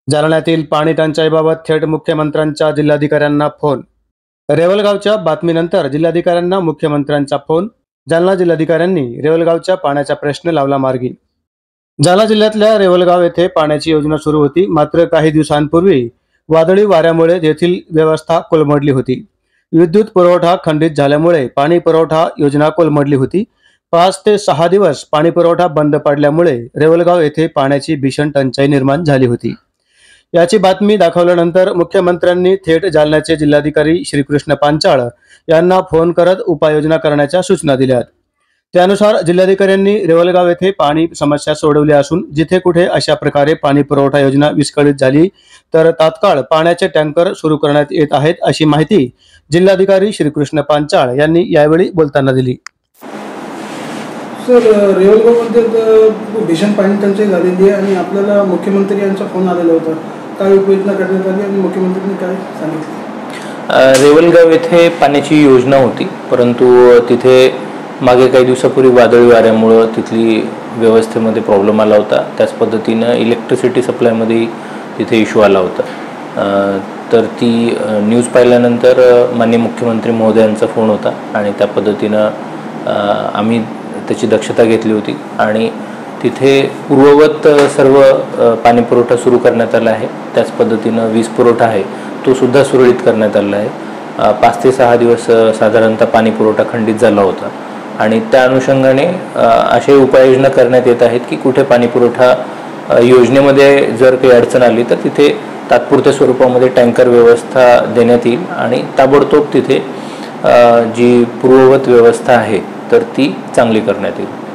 जालन्यातील पाणी टंचाईबाबत थेट मुख्यमंत्र्यांच्या जिल्हाधिकाऱ्यांना फोन। रेवलगावच्या बातमीनंतर जिल्हाधिकाऱ्यांना मुख्यमंत्र्यांचा फोन। जालना जिल्हाधिकाऱ्यांनी रेवलगावच्या पाण्याचा प्रश्न लावला मार्गी। जालना जिल्ह्यातल्या रेवलगाव येथे पाण्याची योजना सुरू होती, मात्र काही दिवसांपूर्वी वादळी वाऱ्यामुळे येथील व्यवस्था कोलमडली होती। विद्युत पुरवठा खंडित झाल्यामुळे पाणी पुरवठा योजना कोलमडली होती। 5 ते 6 दिवस पाणी पुरवठा बंद पडल्यामुळे रेवलगाव येथे पाण्याची भीषण टंचाई निर्माण झाली होती। याची बातमी दाखवल्यानंतर मुख्यमंत्र्यांनी थेट जालन्याचे जिल्हाधिकारी श्रीकृष्ण पांचाळ यांना फोन करत उपाययोजना करण्याच्या सूचना दिल्या। त्यानुसार जिल्हाधिकाऱ्यांनी रेवलगाव येथे पाणी समस्या सोडवली असून जिथे कुठे अशा प्रकारे पाणी पुरवठा योजना विस्कळीत झाली तर तात्काळ पाण्याचे टँकर सुरू करण्यात येत आहेत, अशी माहिती जिल्हाधिकारी श्रीकृष्ण पांचाळ यांनी यावेळी बोलताना दिली। सर, रेवलगावमध्ये भीषण पाणी टंचाई झालेली आहे आणि आपल्याला मुख्यमंत्री यांचा फोन आलेला होता। काय उपाययोजना करण्यात आली आणि मुख्यमंत्र्यांनी काय सांगितलं? रेवलगाव येथे पाण्याची योजना होती, परंतु तिथे मागे काही दिवसापूर्वी वादळी वाऱ्यामुळे तिथली व्यवस्थेमध्ये प्रॉब्लेम आला होता। त्याच पद्धतीनं इलेक्ट्रिसिटी सप्लायमध्ये तिथे इश्यू आला होता। तर ती न्यूज पाहिल्यानंतर माननीय मुख्यमंत्री महोदयांचा फोन होता आणि त्या पद्धतीनं आम्ही त्याची दक्षता घेतली होती आणि तिथे पूर्ववत सर्व पाणी पुरवठा सुरू करण्यात आला आहे। त्याच पद्धतीनं वीज पुरवठा आहे तो सुद्धा सुरळीत करण्यात आला आहे। 5 ते 6 दिवस साधारणतः पाणी पुरवठा खंडित झाला होता आणि त्या अनुषंगाने अशा उपाययोजना करण्यात येत आहेत की कुठे पाणी पुरवठा योजनेमध्ये जर काही अडचण आली तर तिथे तात्पुरत्या स्वरूपामध्ये टँकर व्यवस्था देण्यात येईल आणि ताबडतोब तिथे जी पूर्ववत व्यवस्था आहे तर ती चांगली करण्यात येईल।